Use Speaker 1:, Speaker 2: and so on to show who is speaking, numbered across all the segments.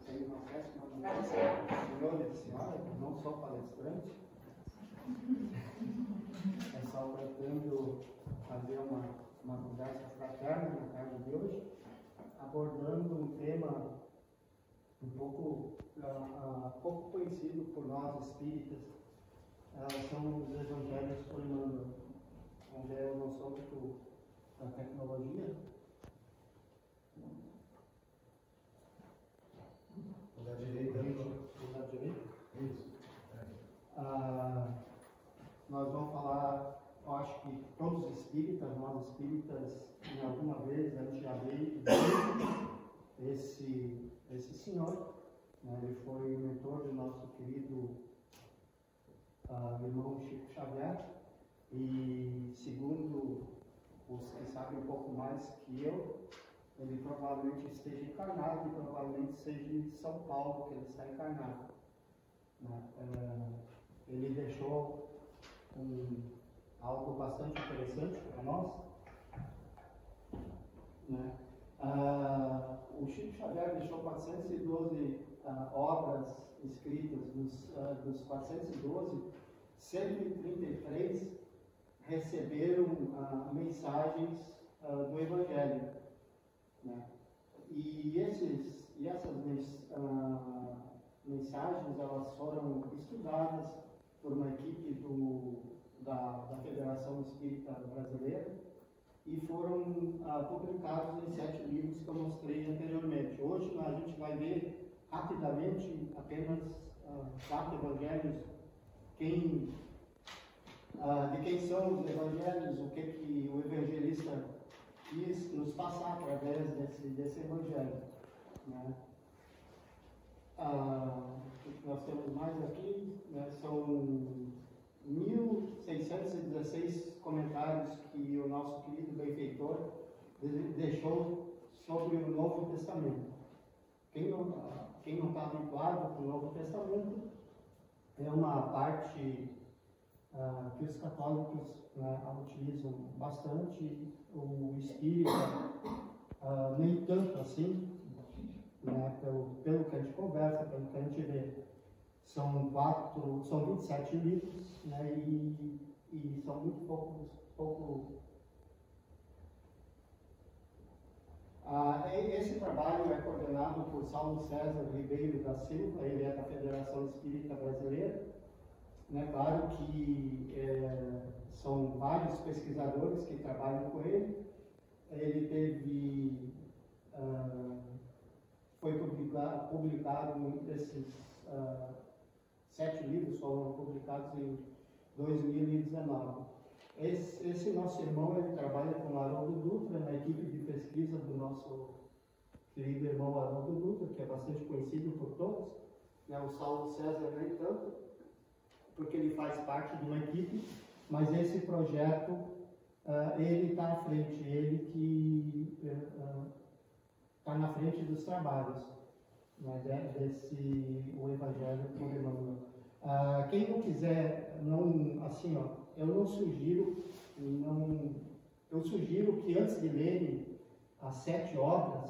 Speaker 1: Tenho uma péssima mudança, senhores e senhoras, não sou palestrante. É só pretendo fazer uma conversa fraterna na tarde de hoje, abordando um tema um pouco conhecido por nós espíritas. São os evangelhos por Emmanuel. Onde eu não sou muito da tecnologia.
Speaker 2: Da direita.
Speaker 1: Da direita? Isso. Nós vamos falar, eu acho que todos os espíritas, nós espíritas, em alguma vez a gente já veio esse senhor, né? Ele foi o mentor do nosso querido irmão Chico Xavier, e segundo os que sabem um pouco mais que eu, ele provavelmente esteja encarnado e provavelmente seja em São Paulo que ele está encarnado. Ele deixou algo bastante interessante para nós. O Chico Xavier deixou 412 obras escritas. Dos 412, 133 receberam mensagens do Evangelho. E essas mensagens elas foram estudadas por uma equipe da Federação Espírita Brasileira e foram publicados em 7 livros que eu mostrei anteriormente. Hoje a gente vai ver rapidamente apenas 4 evangelhos, de quem são os evangelhos, o que o evangelista quis nos passar através desse evangelho. O que nós temos mais aqui, são 1.616 comentários que o nosso querido benfeitor deixou sobre o Novo Testamento. Quem não está habituado com o Novo Testamento, é uma parte que os católicos utilizam bastante, o espírita nem tanto assim, pelo que a gente conversa, pelo que a gente vê. São 27 livros, e são muito pouco. Esse trabalho é coordenado por Saulo César Ribeiro da Silva, ele é da Federação Espírita Brasileira. Claro que são vários pesquisadores que trabalham com ele. Ele foi publicado esses 7 livros foram publicados em 2019. Esse nosso irmão, ele trabalha com o Haroldo Dutra, na equipe de pesquisa do nosso querido irmão Haroldo Dutra, que é bastante conhecido por todos. O Saulo César nem tanto, porque ele faz parte de uma equipe, mas esse projeto, ele está à frente, ele que está na frente dos trabalhos, o Evangelho por Emmanuel. Quem não quiser, eu não sugiro, eu sugiro que antes de lerem as 7 obras,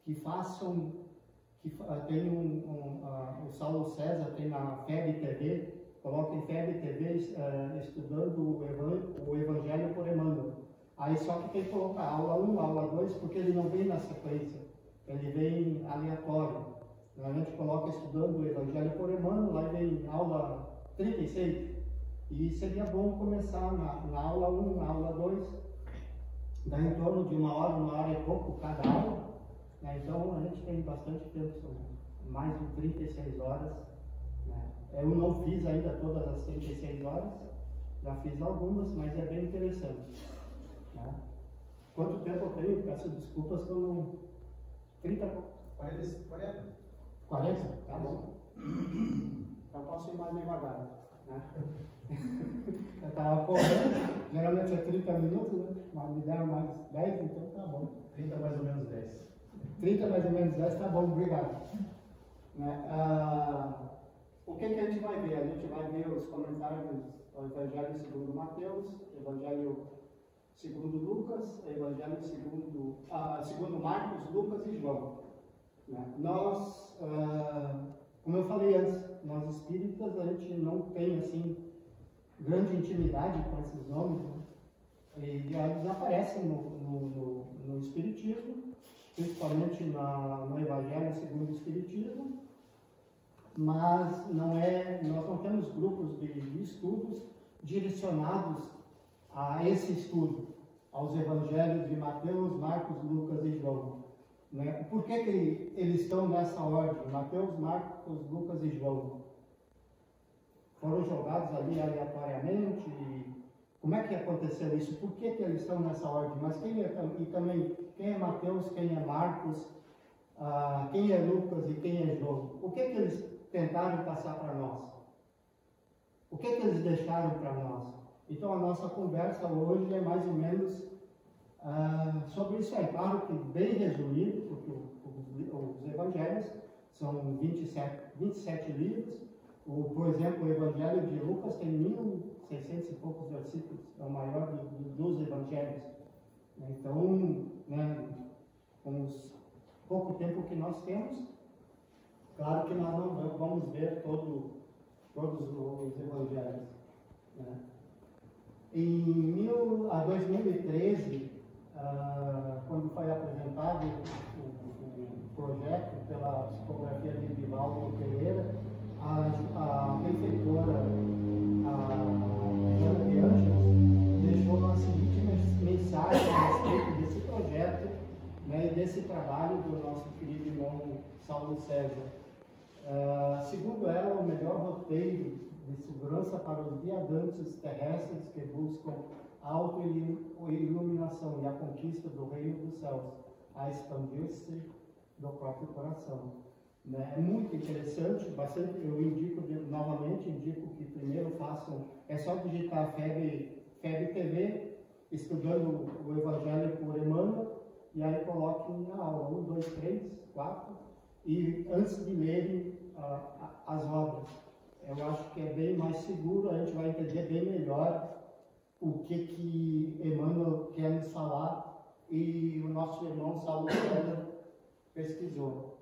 Speaker 1: que façam, tem o Saulo César tem na FEB TV, coloquem FEB TV estudando o Evangelho por Emmanuel. Aí só que tem que colocar aula 1, aula 2, porque ele não vem na sequência, ele vem aleatório. A gente coloca estudando o Evangelho por Emmanuel, lá vem aula 36. E seria bom começar na aula 1, na aula 2, dá em torno de 1 hora e pouco cada aula. Então a gente tem bastante tempo, são mais de 36 horas. Eu não fiz ainda todas as 36 horas, já fiz algumas, mas é bem interessante. Quanto tempo eu tenho? Peço desculpas que eu não. 40? Tá bom. Então posso ir mais devagar. Eu estava correndo, geralmente é 30 minutos, mas me deram mais 10, então tá bom.
Speaker 2: 30 mais ou menos 10.
Speaker 1: 30 mais ou menos 10, tá bom, obrigado. O que a gente vai ver? A gente vai ver os comentários do Evangelho segundo Mateus, Evangelho segundo Lucas, Evangelho segundo Marcos, Lucas e João. Né? Nós, como eu falei antes, nós espíritas, a gente não tem assim grande intimidade com esses nomes, né? E eles aparecem no Espiritismo, principalmente no Evangelho segundo o Espiritismo, mas nós não temos grupos de estudos direcionados a esse estudo, aos Evangelhos de Mateus, Marcos, Lucas e João. Né? Por que eles estão nessa ordem? Mateus, Marcos, Lucas e João. Foram jogados ali aleatoriamente? Como é que aconteceu isso? Por que eles estão nessa ordem? Mas quem é Mateus, quem é Marcos, quem é Lucas e quem é João? O que eles tentaram passar para nós? O que eles deixaram para nós? Então a nossa conversa hoje é mais ou menos sobre isso aí. Claro que bem resumido, porque os evangelhos são 27 livros. Por exemplo, o Evangelho de Lucas tem 1.600 e poucos versículos, é o maior dos evangelhos. Então, né, com pouco tempo que nós temos, claro que nós não vamos ver todos os evangelhos. Né? Em 2013, quando foi apresentado o projeto pela psicografia de Divaldo Pereira, a benfeitora, Joana de Ângeles, deixou uma seguinte mensagem a respeito desse projeto, né, e desse trabalho do nosso querido irmão Saulo César. Segundo ela, o melhor roteiro de segurança para os viajantes terrestres que buscam a autoiluminação e a conquista do reino dos céus, a expandir-se do próprio coração. Né? É muito interessante, bastante. Eu novamente indico que primeiro façam, é só digitar FEB TV, estudando o Evangelho por Emmanuel, e aí coloquem na aula 1, 2, 3, 4, e antes de lerem as obras. Eu acho que é bem mais seguro, a gente vai entender bem melhor o que Emmanuel quer nos falar, e o nosso irmão Saulo César pesquisou.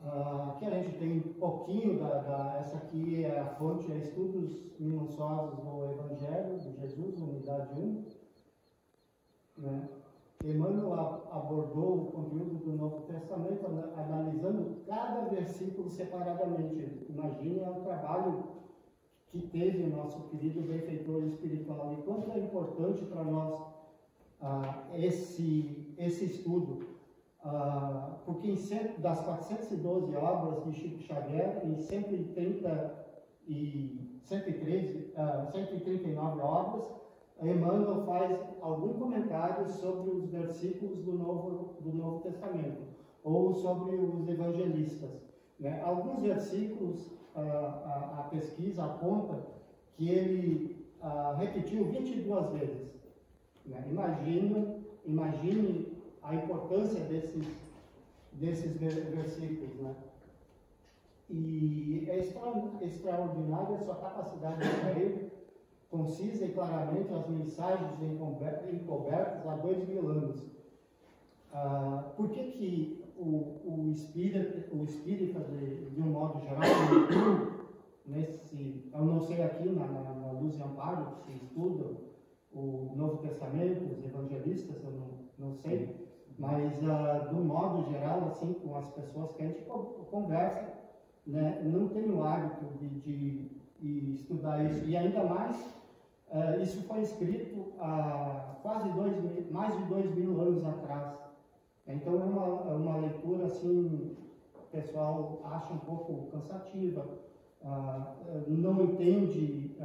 Speaker 1: Aqui a gente tem um pouquinho essa aqui é a fonte, é Estudos Minuciosos no Evangelho de Jesus, unidade 1. Né? Emmanuel abordou o conteúdo do Novo Testamento analisando cada versículo separadamente. Imagine o trabalho que teve o nosso querido benfeitor espiritual e quanto é importante para nós esse estudo. Porque das 412 obras de Chico Xavier, em 139 obras, Emmanuel faz algum comentário sobre os versículos do Novo Testamento, ou sobre os evangelistas. Né? Alguns versículos, a pesquisa aponta que ele repetiu 22 vezes. Né? Imagine a importância desses versículos, né? E é extraordinária a sua capacidade de ler concisa e claramente as mensagens encobertas há 2000 anos. Por que o espírita de um modo geral, eu não sei aqui na Luz e Amparo, se estuda o Novo Testamento, os evangelistas, eu não sei, mas do modo geral, assim, com as pessoas que a gente conversa, né, não tem o hábito de estudar isso, e ainda mais, isso foi escrito há mais de 2000 anos atrás. Então é uma leitura, assim, o pessoal acha um pouco cansativa, não entende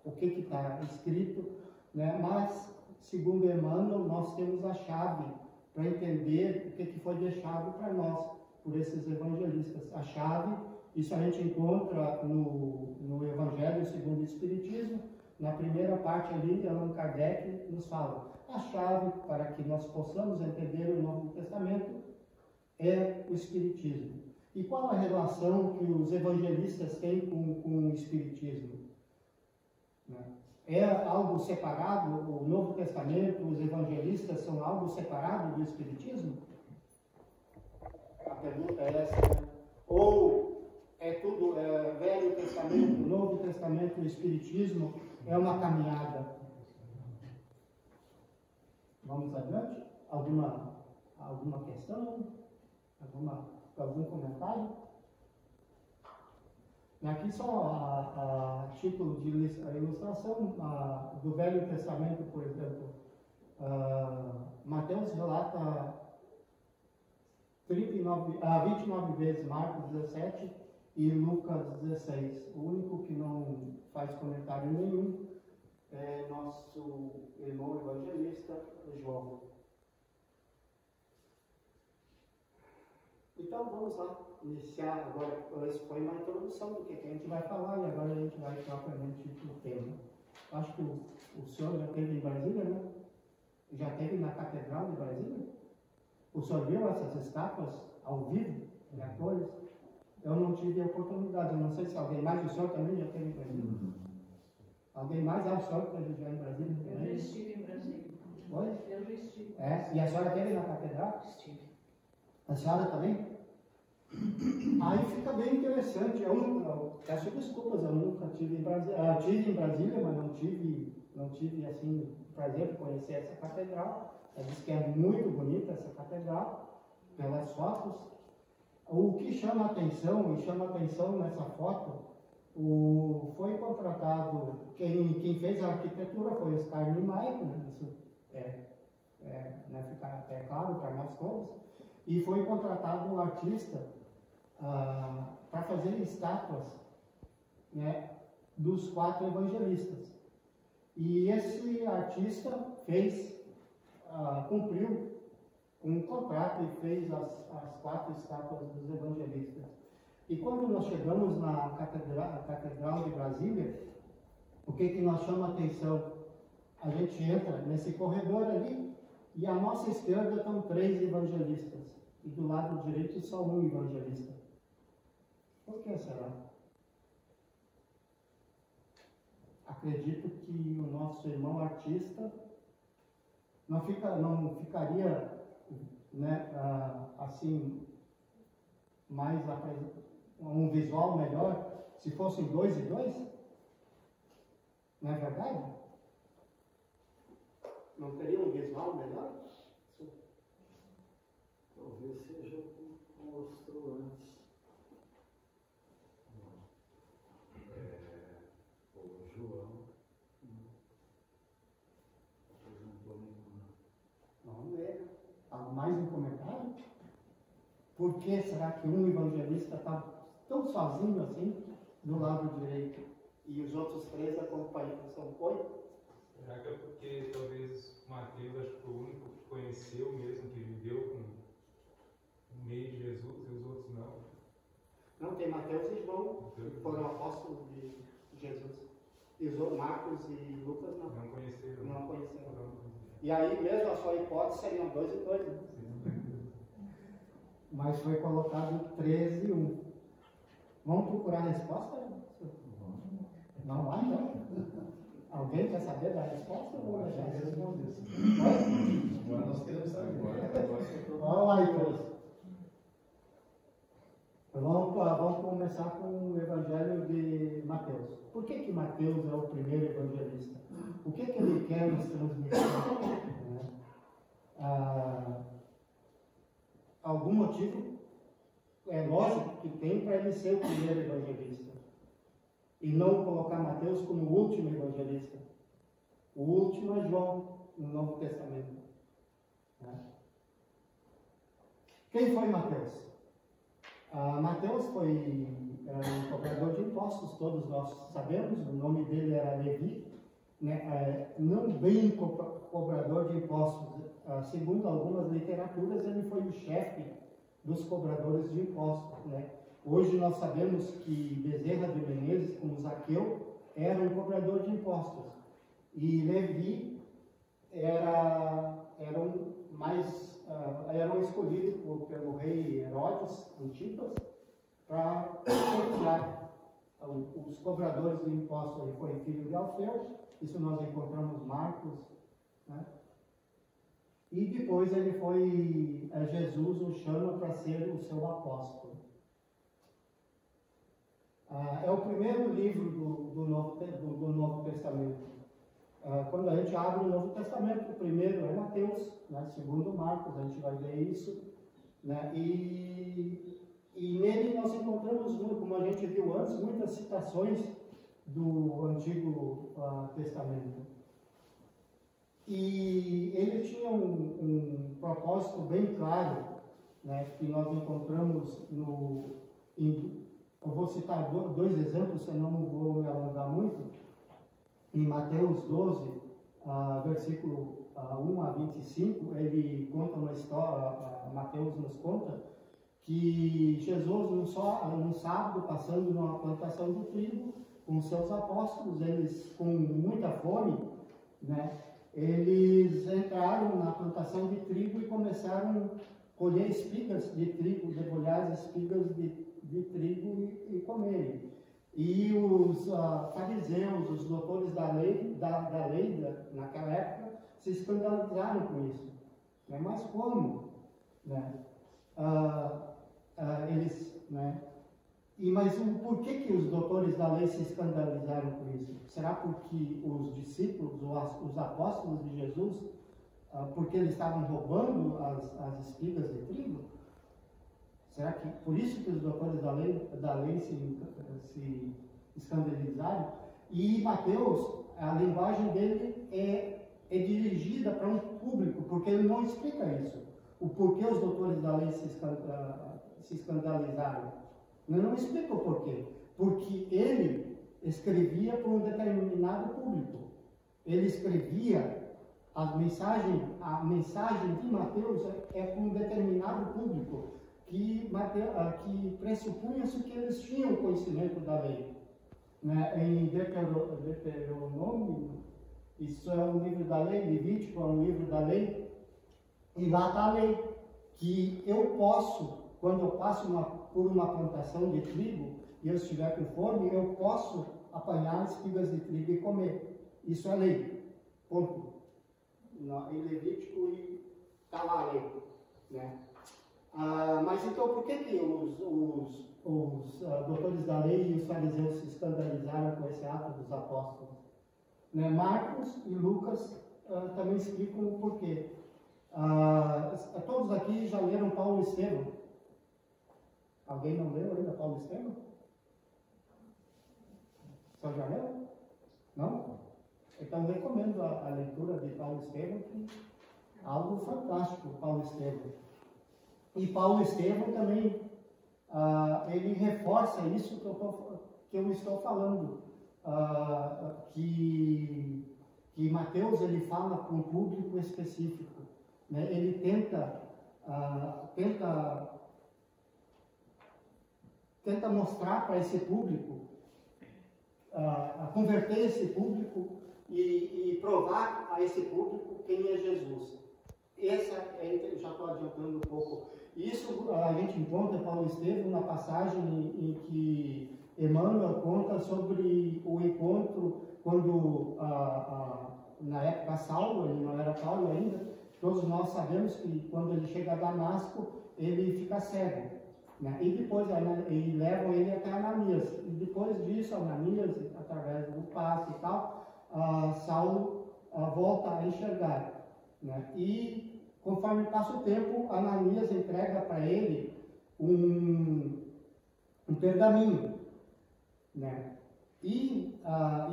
Speaker 1: o que está escrito, né? Mas, segundo Emmanuel, nós temos a chave para entender o que foi deixado para nós por esses evangelistas. A chave, isso a gente encontra no Evangelho segundo o Espiritismo, na primeira parte ali, Allan Kardec nos fala, a chave para que nós possamos entender o Novo Testamento é o Espiritismo. E qual a relação que os evangelistas têm com o Espiritismo? Né? é algo separado? O Novo Testamento, os evangelistas são algo separado do Espiritismo? A pergunta é essa, né? Ou é tudo Velho Testamento, Novo Testamento, o Espiritismo é uma caminhada? Vamos adiante? Alguma questão? Algum comentário? Aqui só a título de ilustração do Velho Testamento, por exemplo. Mateus relata 29 vezes, Marcos 17 e Lucas 16. O único que não faz comentário nenhum é nosso irmão evangelista, João. Então vamos lá, iniciar agora. Essa foi uma introdução do que a gente vai falar e agora a gente vai propriamente para o tema. Acho que o senhor já esteve em Brasília, né? Já esteve na Catedral de Brasília? O senhor viu essas estátuas ao vivo, de atores? Eu não tive a oportunidade, eu não sei se alguém mais, o senhor também já esteve em Brasília? Alguém mais? O senhor esteve já em Brasília também?
Speaker 3: Eu já estive em Brasília.
Speaker 1: Oi?
Speaker 3: Eu já estive.
Speaker 1: E a senhora esteve na Catedral?
Speaker 3: Estive.
Speaker 1: A senhora também? Aí fica bem interessante. Eu peço desculpas, eu nunca tive em Brasília. Eu tive em Brasília, mas não tive assim, prazer de conhecer essa catedral. Ela diz que é muito bonita essa catedral, pelas fotos. O que chama atenção, e chama atenção nessa foto, foi contratado, quem fez a arquitetura foi o Oscar Niemeyer, né? Isso fica até claro para nós todos. E foi contratado um artista para fazer estátuas, né, dos 4 evangelistas. E esse artista cumpriu um contrato e fez as 4 estátuas dos evangelistas. E quando nós chegamos na Catedral de Brasília, o que nós chama a atenção? A gente entra nesse corredor ali e à nossa esquerda estão 3 evangelistas. E do lado direito só um evangelista. Por que será? Acredito que o nosso irmão artista não ficaria, né, assim, mais um visual melhor se fossem 2 e 2? Não é verdade? Não teria um visual melhor?
Speaker 4: Talvez seja como mostrou antes. O João apresentou nenhuma.
Speaker 1: Não é. Mais um comentário? Por que será que um evangelista está tão sozinho assim do lado direito e os outros 3 acompanham? São 8?
Speaker 5: Será que é porque talvez Mateus acho que foi o único que conheceu mesmo, que viveu no meio de Jesus e os outros não?
Speaker 1: Não, tem Mateus e João, que foram apóstolos de Jesus. E os outros, Marcos e Lucas, não.
Speaker 5: Não conheceram.
Speaker 1: Não conheceram. E aí mesmo a sua hipótese seriam 2 e 2, né? Mas foi colocado 13 e 1. Vamos procurar a resposta? Não há, não? Alguém quer saber da resposta? Ou
Speaker 2: Já
Speaker 1: já
Speaker 2: respondeu.
Speaker 1: Oi?
Speaker 2: Agora nós queremos saber.
Speaker 1: Olha lá, então. Vamos começar com o Evangelho de Mateus. Por que Mateus é o primeiro evangelista? O que ele quer nos transmitir? Algum motivo lógico que tem para ele ser o primeiro evangelista e não colocar Mateus como o último evangelista. O último é João no Novo Testamento. Quem foi Mateus? Mateus foi um cobrador de impostos, todos nós sabemos. O nome dele era Levi, né? Não bem cobrador de impostos. Segundo algumas literaturas, ele foi o chefe dos cobradores de impostos, né? Hoje nós sabemos que Bezerra de Menezes, como Zaqueu, era um cobrador de impostos. E Levi era escolhido pelo rei Herodes Antipas para organizar os cobradores de impostos. Ele foi filho de Alfeu Isso nós encontramos Marcos, né? E depois ele foi, Jesus o chama para ser o seu apóstolo. É o primeiro livro do Novo Testamento. Quando a gente abre o Novo Testamento, o primeiro é Mateus, né? Segundo Marcos, a gente vai ver isso, né? E nele nós encontramos, como a gente viu antes, muitas citações do Antigo Testamento. E ele tinha um propósito bem claro, né? Que nós encontramos eu vou citar dois exemplos, senão não vou me alongar muito. Em Mateus 12, versículo 1 a 25, ele conta uma história, Mateus nos conta, que Jesus, num sábado, passando numa plantação de trigo, com seus apóstolos, eles com muita fome, né, eles entraram na plantação de trigo e começaram a colher espigas de trigo, debulhar as espigas de trigo e comerem. E os fariseus, os doutores da lei naquela época, se escandalizaram com isso. Né? Mas como? Né? Mas por que os doutores da lei se escandalizaram com isso? Será porque os discípulos, os apóstolos de Jesus, porque eles estavam roubando as espigas de trigo? Será que por isso que os doutores da lei se escandalizaram? E Mateus, a linguagem dele é dirigida para um público, porque ele não explica isso. O porquê os doutores da lei se escandalizaram. Ele não explica o porquê. Porque ele escrevia para um determinado público. Ele escrevia a mensagem de Mateus é para um determinado público. Que pressupunha-se que eles tinham conhecimento da lei. Né? Em Deuteronômio, isso é um livro da lei, Levítico é um livro da lei, e lá está a lei, que eu posso, quando eu passo por uma plantação de trigo, e eu estiver com fome, eu posso apanhar espigas de trigo e comer. Isso é lei. Ponto. Em Levítico está lá a lei. Né? Mas então, por que os doutores da lei e os fariseus se escandalizaram com esse ato dos apóstolos? Né? Marcos e Lucas também explicam o porquê. Todos aqui já leram Paulo e Estevão? Alguém não leu ainda Paulo e Estevão? Só já leu? Não? Então recomendo a leitura de Paulo e Estevão, que é algo fantástico, Paulo e Estevão. E Paulo e Estevão também, ele reforça isso que eu estou falando, que Mateus ele fala para um público específico, né? Ele tenta mostrar para esse público, converter esse público e provar a esse público quem é Jesus. Já estou adiantando um pouco. Isso a gente encontra Paulo e Estevão na passagem em que Emmanuel conta sobre o encontro quando, na época Saulo, ele não era Paulo ainda, todos nós sabemos que quando ele chega a Damasco, ele fica cego. Né? E depois levam ele até Ananias. E depois disso, Ananias, através do passe e tal, Saulo volta a enxergar. Né? E conforme passa o tempo, Ananias entrega para ele um pergaminho. Né? E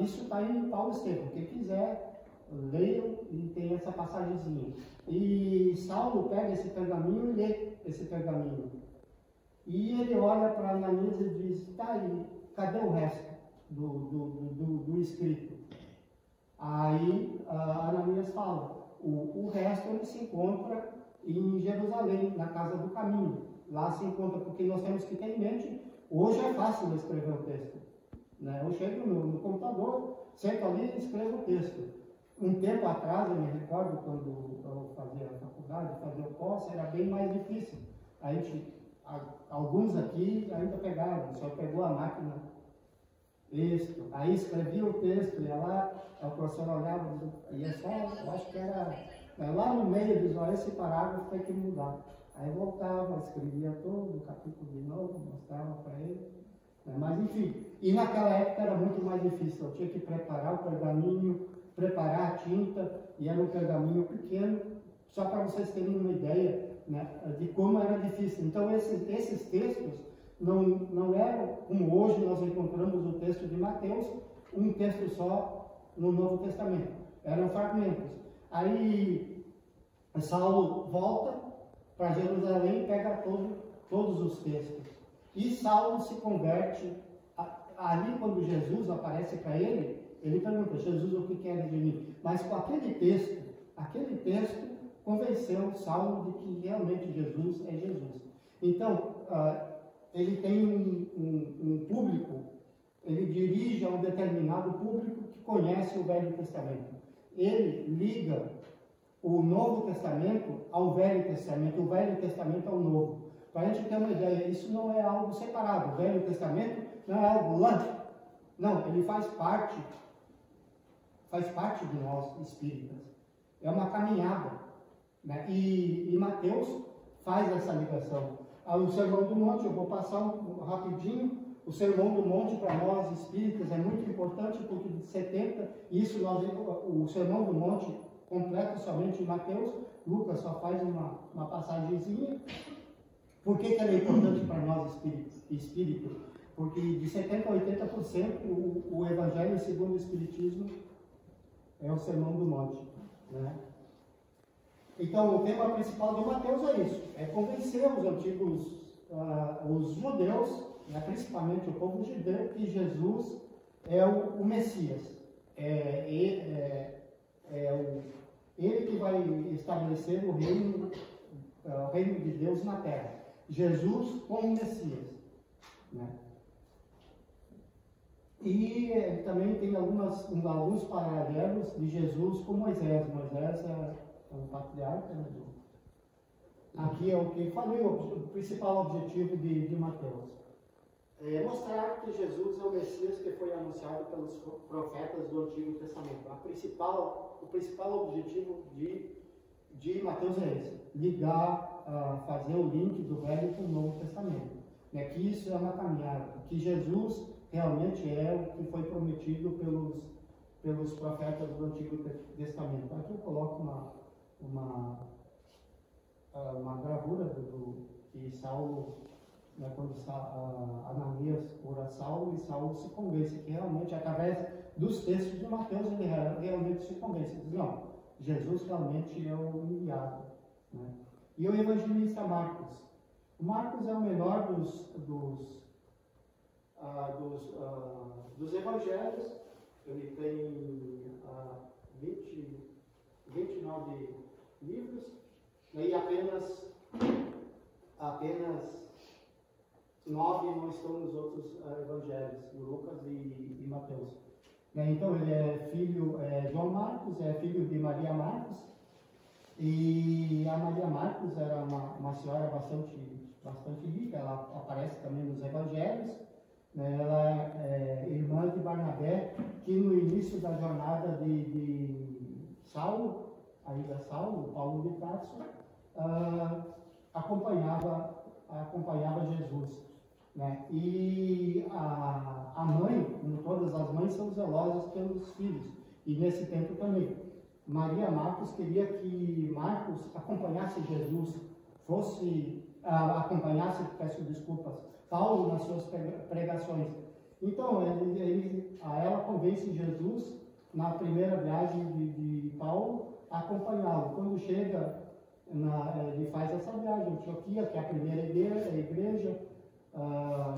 Speaker 1: isso está em Paulo e Estevão. Quem quiser, leiam e tem essa passagemzinha. E Saulo pega esse pergaminho e lê esse pergaminho. E ele olha para Ananias e diz: tá aí, cadê o resto do escrito? Aí Ananias fala: o resto ele se encontra em Jerusalém, na Casa do Caminho. Lá se encontra, porque nós temos que ter em mente, hoje é fácil escrever o texto. Né? Eu chego no computador, sento ali e escrevo o texto. Um tempo atrás, eu me recordo, quando eu fazia a faculdade, fazia o pós, era bem mais difícil. Alguns aqui ainda pegaram, só pegou a máquina Isto. Aí escrevia o texto, ia lá, o professor olhava e ia só, eu acho que era lá no meio, diz, olha, esse parágrafo tem que mudar. Aí voltava, escrevia todo o capítulo de novo, mostrava para ele. Mas enfim, e naquela época era muito mais difícil, eu tinha que preparar o pergaminho, preparar a tinta, e era um pergaminho pequeno, só para vocês terem uma ideia, né, de como era difícil. Então esses textos não eram, como hoje nós encontramos o texto de Mateus, um texto só no Novo Testamento, eram fragmentos. Aí Saulo volta para Jerusalém e pega todos os textos. E Saulo se converte, ali quando Jesus aparece para ele pergunta, Jesus, o que queres de mim? Mas com aquele texto convenceu Saulo de que realmente Jesus é Jesus. Então, ele tem um público, ele dirige a um determinado público que conhece o Velho Testamento. Ele liga o Novo Testamento ao Velho Testamento, o Velho Testamento ao Novo. Para a gente ter uma ideia, isso não é algo separado. O Velho Testamento não é algo lá. Não, ele faz parte de nós, espíritas. É uma caminhada. Né? E Mateus faz essa ligação. O Sermão do Monte, eu vou passar rapidinho. O Sermão do Monte para nós, espíritas, é muito importante, porque de 70, o Sermão do Monte completa somente em Mateus. Lucas só faz uma passagenzinha. Por que ela é importante para nós espíritos? Porque de 70% a 80% o Evangelho segundo o Espiritismo é o Sermão do Monte. Né? Então, o tema principal de Mateus é isso: é convencer os antigos, os judeus, né, principalmente o povo judeu, que Jesus é o Messias. Ele que vai estabelecer o reino de Deus na terra. Jesus como Messias. Né? E também tem alguns paralelos de Jesus com Moisés. Moisés é um patriarca. Né? Aqui é o que falei, o principal objetivo de Mateus. É mostrar que Jesus é o Messias que foi anunciado pelos profetas do Antigo Testamento. O principal objetivo de Mateus é esse: fazer o link do Velho com o Novo Testamento. Né? Que isso é uma caminhada, que Jesus realmente é o que foi prometido pelos profetas do Antigo Testamento. Aqui eu coloco uma gravura que Saulo, né, quando Ananias cura Saulo, e Saulo se convence, que realmente, através dos textos de Mateus, ele realmente se convence. Diz, não, Jesus realmente é o enviado. Né? E o evangelista Marcos. O Marcos é o menor dos evangelhos. Ele tem 29 livros, né, e apenas 9 não estão nos outros evangelhos, Lucas e Mateus. Então ele é filho, João Marcos é filho de Maria Marcos, e a Maria Marcos era uma senhora bastante rica. Ela aparece também nos evangelhos. Né? Ela é irmã de Barnabé, que no início da jornada de Saulo, ainda Saulo, Paulo de Tarso, acompanhava Jesus. Né? E a mãe, como todas as mães, são zelosas pelos filhos. E nesse tempo também. Maria Marcos queria que Marcos acompanhasse Jesus, peço desculpas, Paulo nas suas pregações. Então, ela convence Jesus, na primeira viagem de Paulo, a acompanhá-lo. Quando chega, ele faz essa viagem, Antioquia, que é a primeira igreja,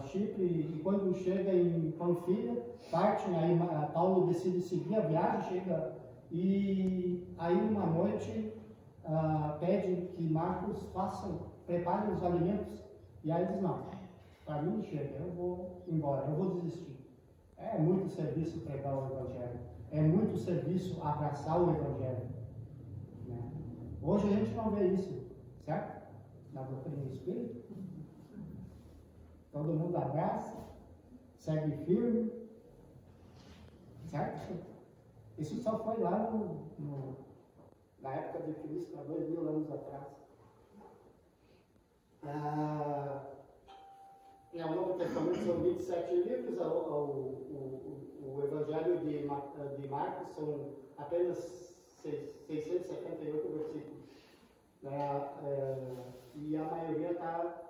Speaker 1: Chipre, e quando chega em Panfilha, partem, aí Paulo decide seguir a viagem, e aí uma noite pede que Marcos prepare os alimentos, e aí diz, não, para mim chega, eu vou embora, eu vou desistir. É muito serviço pregar o Evangelho, é muito serviço abraçar o Evangelho. Né? Hoje a gente não vê isso, certo? Na doutrina espírita. Todo mundo abraça, segue firme, Certo? Isso só foi lá na época de Cristo, há 2000 anos atrás. O Novo Testamento são 27 livros, o Evangelho de Marcos são apenas 678 versículos. E a maioria está...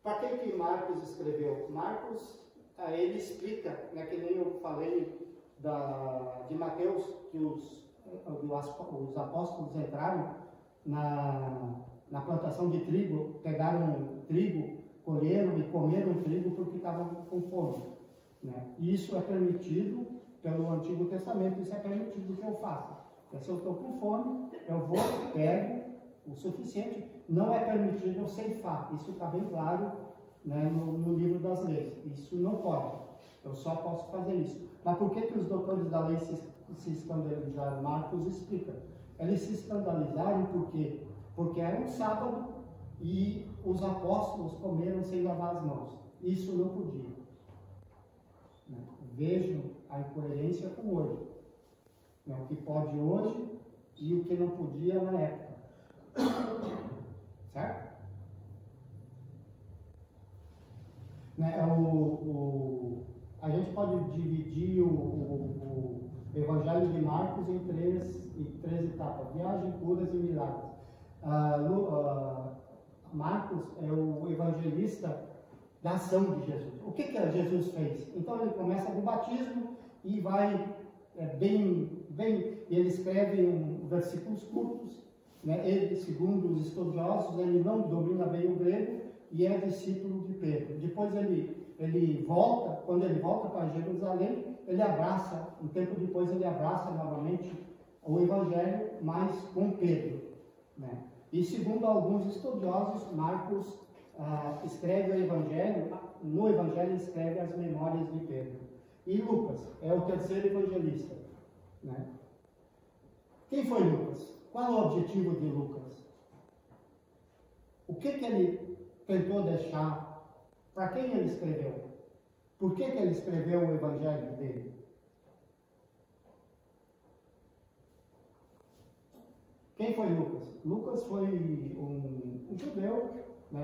Speaker 1: Para que Marcos escreveu? Marcos, ele explica, que nem eu falei de Mateus, que os apóstolos entraram na plantação de trigo, pegaram trigo, colheram e comeram trigo porque estavam com fome. E isso é permitido pelo Antigo Testamento, isso é permitido que eu faça. Se eu estou com fome, eu vou, pego o suficiente. Não é permitido eu ceifar, isso está bem claro no livro das leis. Isso não pode, eu só posso fazer isso. Mas por que os doutores da lei se escandalizaram? Marcos explica. Eles se escandalizaram porque era um sábado e os apóstolos comeram sem lavar as mãos. Isso não podia. Vejam a incoerência com hoje. O que pode hoje e o que não podia na época. Certo? A gente pode dividir o Evangelho de Marcos em três etapas: viagem, curas e milagres. Marcos é o evangelista da ação de Jesus. O que Jesus fez? Então ele começa do batismo e vai ele escreve versículos curtos. Ele, segundo os estudiosos, ele não domina bem o grego e é discípulo de Pedro. Depois ele volta, quando ele volta para Jerusalém, ele abraça, um tempo depois ele abraça novamente o Evangelho, mas com Pedro. E segundo alguns estudiosos, Marcos escreve o Evangelho, no Evangelho escreve as memórias de Pedro. E Lucas é o terceiro evangelista. Quem foi Lucas? Qual o objetivo de Lucas? O que ele tentou deixar? Para quem ele escreveu? Por que ele escreveu o Evangelho dele? Quem foi Lucas? Lucas foi um judeu,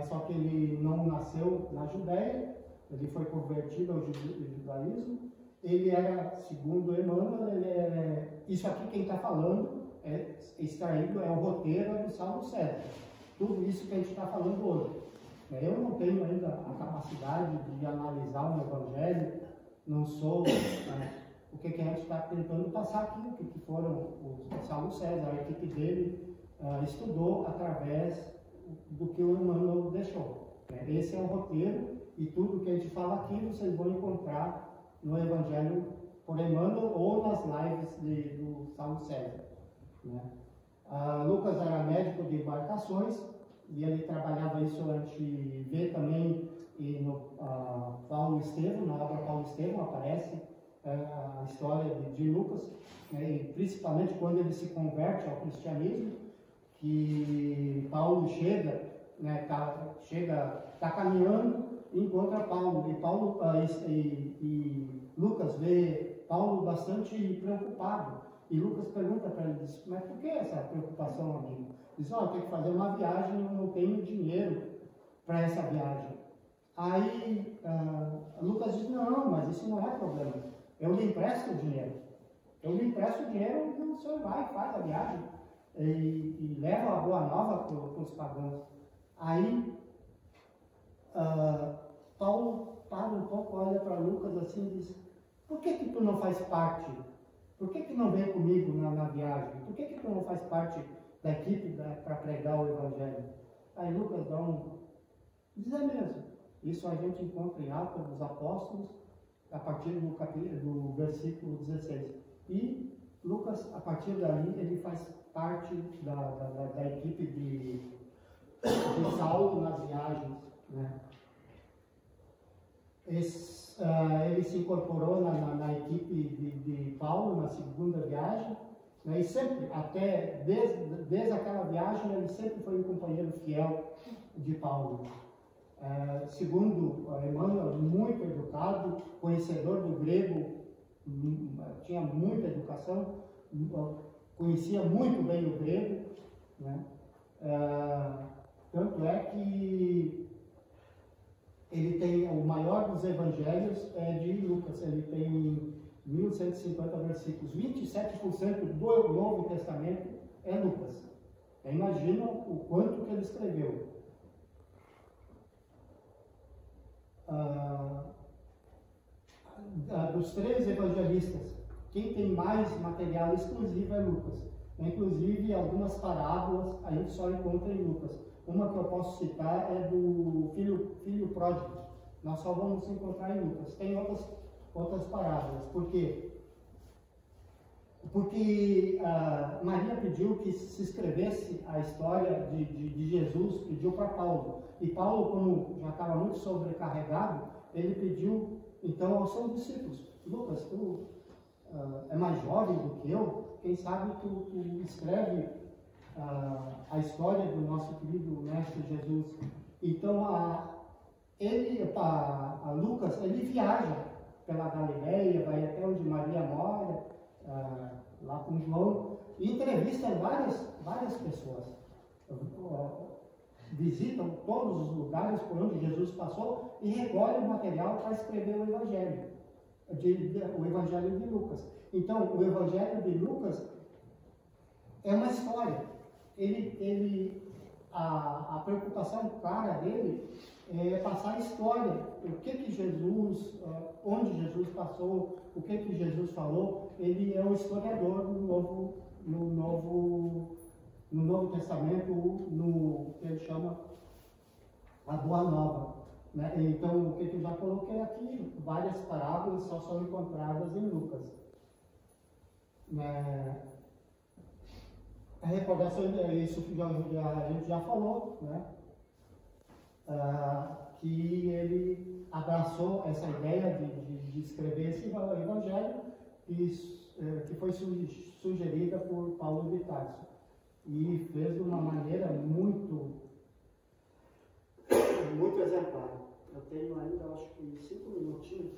Speaker 1: só que ele não nasceu na Judéia, ele foi convertido ao judaísmo. Ele era, segundo Emmanuel, isso aqui quem está falando é extraído, é o roteiro do Saulo César. Tudo isso que a gente está falando hoje. Eu não tenho ainda a capacidade de analisar um evangelho, não sou o que a gente está tentando passar aqui, o que foram o Saulo César, a equipe dele estudou através do que o Emmanuel deixou. Esse é o roteiro e tudo que a gente fala aqui vocês vão encontrar no Evangelho por Emmanuel ou nas lives do Saulo César. Lucas era médico de embarcações e ele trabalhava isso, a gente vê também no Paulo Estevão, na obra Paulo Estevão aparece a história de Lucas, e principalmente quando ele se converte ao cristianismo, que Paulo chega, está caminhando e encontra Paulo, e Lucas vê Paulo bastante preocupado, e Lucas pergunta para ele, mas por que essa preocupação, amigo? Diz, eu tenho que fazer uma viagem, eu não tenho dinheiro para essa viagem. Aí Lucas diz, não, mas isso não é problema, eu lhe empresto o dinheiro. Eu lhe empresto o dinheiro e o senhor vai, faz a viagem e leva a boa nova para os pagãos. Aí Paulo para um pouco, olha para Lucas assim e diz, por que tu não faz parte? Por que não vem comigo na viagem? Por que tu não faz parte da equipe para pregar o Evangelho? Aí Lucas diz, é mesmo. Isso a gente encontra em Atos dos Apóstolos, a partir do versículo 16. E Lucas, a partir dali, ele faz parte da equipe de Saulo nas viagens. Ele se incorporou na equipe de Paulo na segunda viagem, e sempre, até desde aquela viagem, ele sempre foi um companheiro fiel de Paulo. Segundo Emmanuel, muito educado, conhecedor do grego tinha muita educação, conhecia muito bem o grego, né? Tanto é que ele tem o maior dos evangelhos é de Lucas, ele tem 1150 versículos, 27% do Novo Testamento é Lucas. Imagina o quanto que ele escreveu. Dos 3 evangelistas, quem tem mais material exclusivo é Lucas. Inclusive, algumas parábolas a gente só encontra em Lucas. Uma que eu posso citar é do filho pródigo. Nós só vamos encontrar em Lucas. Tem outras parábolas. Por quê? Porque Maria pediu que se escrevesse a história de Jesus, pediu para Paulo. E Paulo, como já estava muito sobrecarregado, ele pediu então aos seus discípulos: Lucas, tu é mais jovem do que eu, quem sabe tu escreve a história do nosso querido Mestre Jesus. Então Lucas, ele viaja pela Galileia, vai até onde Maria mora, lá com João, e entrevista várias pessoas. Visitam todos os lugares por onde Jesus passou e recolhe o material para escrever o Evangelho, o Evangelho de Lucas. Então, o Evangelho de Lucas é uma história. A preocupação clara dele é passar a história, o que Jesus, onde Jesus passou, o que Jesus falou. Ele é um historiador no Novo Testamento, no que ele chama a Boa Nova, né? Então, o que eu já coloquei aqui, várias parábolas só são encontradas em Lucas. A recordação, isso que a gente já falou, né? Que ele abraçou essa ideia de escrever esse evangelho que foi sugerida por Paulo de Tarso. E fez de uma maneira muito exemplar. Eu tenho ainda, acho que 5 minutinhos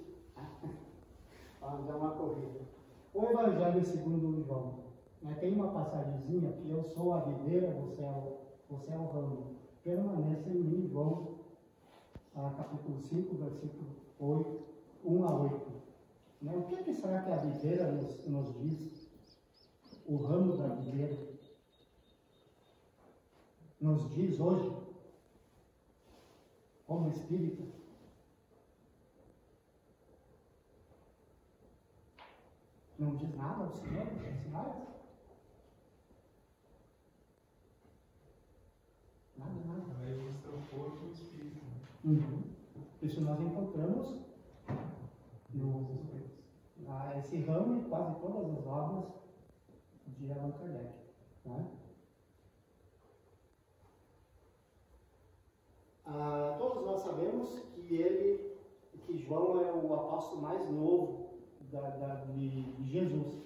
Speaker 1: para dar uma corrida. O Evangelho segundo João, né, tem uma passagemzinha que eu sou a videira, você é o ramo. Permaneça em mim, João, capítulo 5, versículo 8, 1 a 8. Né, o que será que a videira nos diz? O ramo da videira nos diz hoje, como espírita? Não diz nada ao Senhor, aos sinais? Nada.
Speaker 5: Aí mostra o corpo e o espírito.
Speaker 1: Isso nós encontramos esse ramo em quase todas as obras de Allan Kardec. Né? Todos nós sabemos que João é o apóstolo mais novo de Jesus.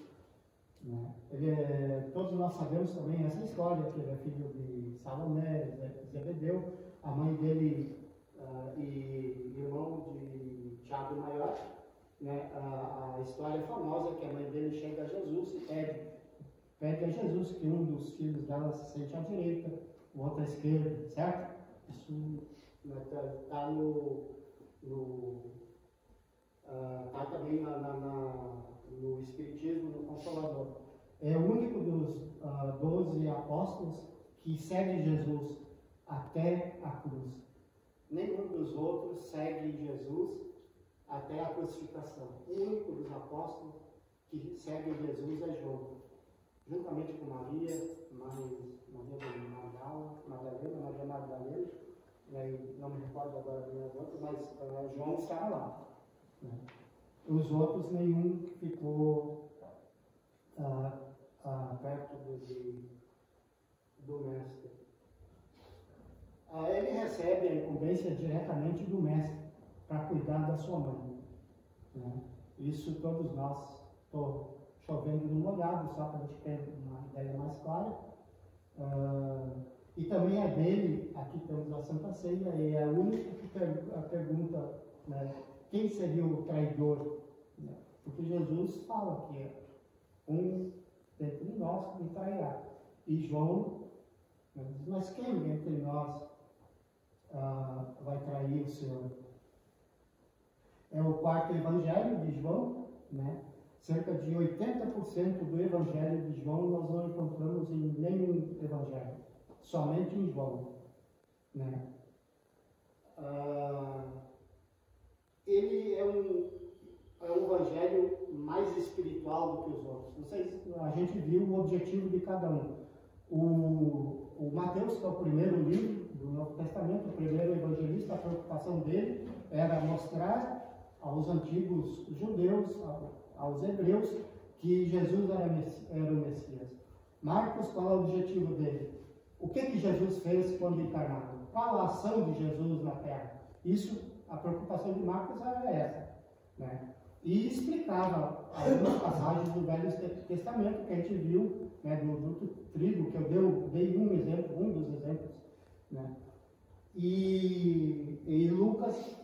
Speaker 1: Né? Todos nós sabemos também essa história, que ele é filho de Salomé, Zebedeu, a mãe dele e irmão de Tiago Maior. Né? A história famosa que a mãe dele chega a Jesus e pede a Jesus que um dos filhos dela se sente à direita, o outro à esquerda, certo? Isso está tá também no Espiritismo, no Consolador. É o único dos 12 apóstolos que segue Jesus até a cruz. Nenhum dos outros segue Jesus até a crucificação. O único dos apóstolos que segue Jesus é João, juntamente com Maria Magdalena, não me recordo agora das outras, mas João estava lá. Né? Os outros, nenhum ficou perto do Mestre. Ele recebe a incumbência diretamente do Mestre para cuidar da sua mãe. Né? Isso todos nós, estou chovendo no molhado, só para a gente ter uma ideia mais clara. E também é dele, aqui temos a Santa Ceia, e é a única que pergunta, né, quem seria o traidor, né? Porque Jesus fala que é um dentre nós que me trairá. E João diz, mas quem entre nós vai trair o Senhor? É o quarto evangelho de João, né? Cerca de 80% do evangelho de João nós não encontramos em nenhum evangelho, somente em João, né? Ele é um evangelho mais espiritual do que os outros. A gente viu o objetivo de cada um. O Mateus, que é o primeiro livro do Novo Testamento, o primeiro evangelista, a preocupação dele era mostrar aos antigos judeus, aos hebreus, que Jesus era o Messias. Marcos, qual é o objetivo dele? O que Jesus fez quando encarnado? Qual a ação de Jesus na terra? Isso, a preocupação de Marcos era essa, né? E explicava algumas passagens do Velho Testamento que a gente viu, né, do trigo, que eu dei um dos exemplos, né? E Lucas,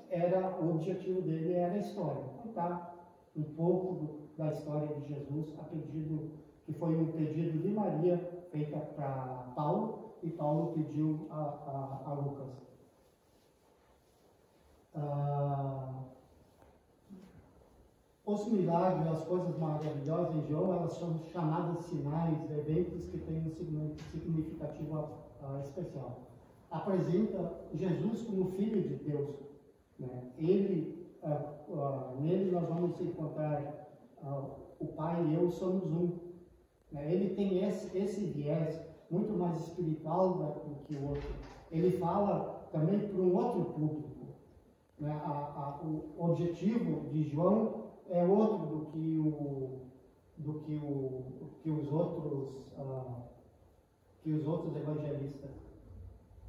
Speaker 1: o objetivo dele era a história, contar um pouco da história de Jesus, que foi um pedido de Maria feita para Paulo, e Paulo pediu a Lucas. Os milagres, as coisas maravilhosas em João, elas são chamadas sinais, eventos que têm um significativo especial. Apresenta Jesus como Filho de Deus, né? Nele nós vamos encontrar o Pai e eu somos um, né? Ele tem esse viés muito mais espiritual do que o outro. Ele fala também para um outro público, né? O objetivo de João é outro do que os outros evangelistas,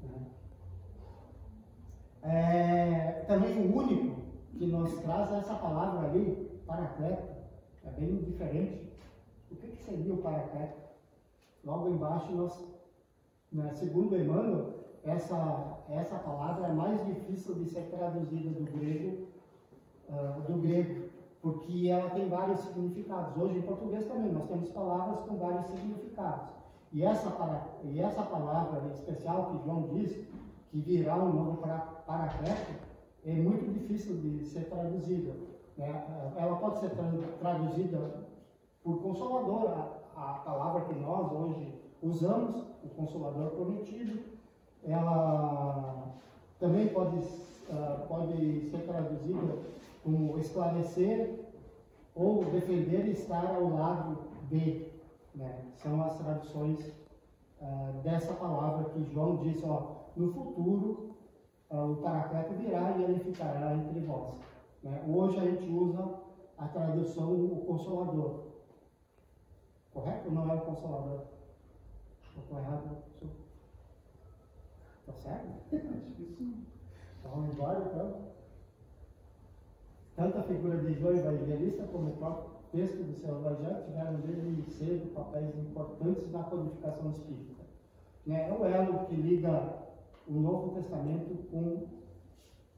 Speaker 1: né? Também o único que nos traz essa palavra ali, paracleto, é bem diferente. O que seria o paracleto? Logo embaixo, segundo Emmanuel, essa palavra é mais difícil de ser traduzida do grego, porque ela tem vários significados. Hoje em português também nós temos palavras com vários significados. E essa palavra em especial que João diz, que virá um novo paracleto, é muito difícil de ser traduzida, né? Ela pode ser traduzida por consolador, a palavra que nós hoje usamos, o consolador prometido. Ela também pode ser traduzida como esclarecer ou defender e estar ao lado de, né? São as traduções dessa palavra que João diz, no futuro o paracleto virá e ele ficará entre vós, né? Hoje a gente usa a tradução o consolador, correto? Não é o consolador? Estou errado? Está certo?
Speaker 2: Acho que sim.
Speaker 1: Vamos embora então. Tanto a figura de João Evangelista como o próprio texto do seu Evangelho tiveram desde cedo papéis importantes na codificação espírita, né? É o elo que liga o Novo Testamento com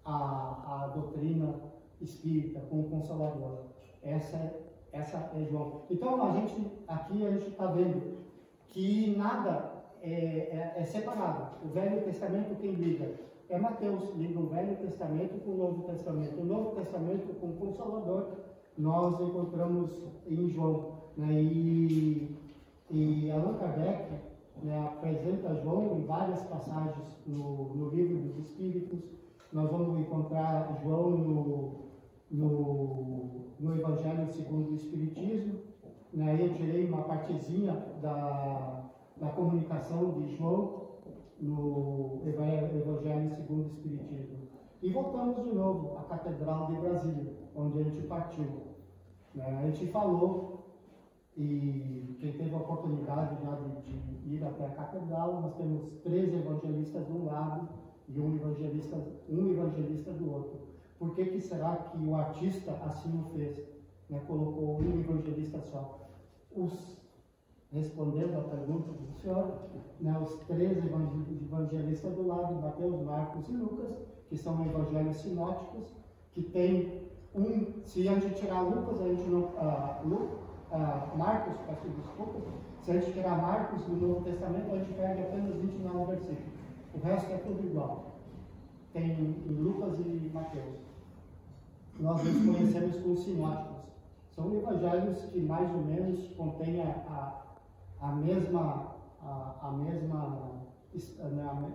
Speaker 1: a doutrina espírita, com o Consolador. Essa é João. Então a gente está vendo que nada é separado. O Velho Testamento quem liga? É Mateus, liga o Velho Testamento com o Novo Testamento. O Novo Testamento com o Consolador nós encontramos em João, né? E Allan Kardec, né, apresenta João em várias passagens no Livro dos Espíritos. Nós vamos encontrar João no Evangelho segundo o Espiritismo, né? Eu tirei uma partezinha da comunicação de João no Evangelho segundo o Espiritismo. E voltamos de novo à Catedral de Brasília, onde a gente partiu, né? A gente falou, e quem teve a oportunidade já de ir até a Catedral, nós temos 3 evangelistas de um lado e um evangelista do outro. Por que será que o artista assim o fez, né? Colocou um evangelista só? Respondendo à pergunta do senhor, né, os 3 evangelistas do lado, Mateus, Marcos e Lucas, que são evangelhos sinóticos, que têm Se a gente tirar Lucas, a gente não. Marcos, peço desculpa. Se a gente tirar Marcos do Novo Testamento, a gente perde apenas 29 versículos. O resto é tudo igual. Tem em Lucas e Mateus. Nós nos conhecemos como sinóticos. São evangelhos que mais ou menos contêm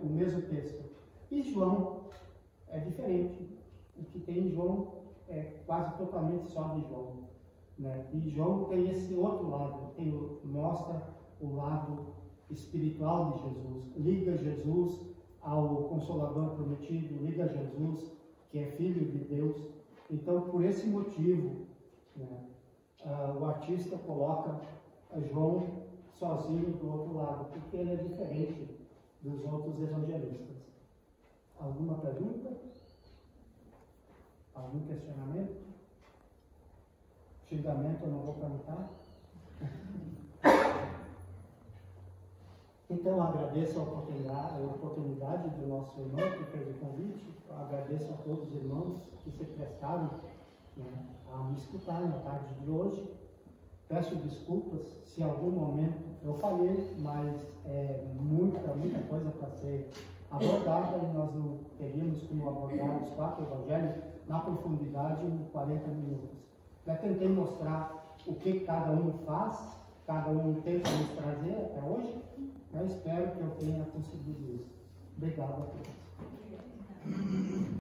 Speaker 1: o mesmo texto. E João é diferente. O que tem em João é quase totalmente só de João. Né? E João tem esse outro lado, mostra o lado espiritual de Jesus, liga Jesus ao Consolador prometido, liga Jesus, que é Filho de Deus. Então, por esse motivo, né, o artista coloca João sozinho do outro lado, porque ele é diferente dos outros evangelistas. Alguma pergunta? Algum questionamento? Xingamento eu não vou perguntar. Então, eu agradeço a oportunidade do nosso irmão que fez o convite. Eu agradeço a todos os irmãos que se prestaram, né, a me escutar na tarde de hoje. Peço desculpas se em algum momento eu falhei, mas muita coisa para ser abordada e nós não teríamos como abordar os 4 evangelhos na profundidade em 40 minutos. Já tentei mostrar o que cada um faz, cada um tenta nos trazer até hoje. Eu espero que eu tenha conseguido isso. Obrigado a todos.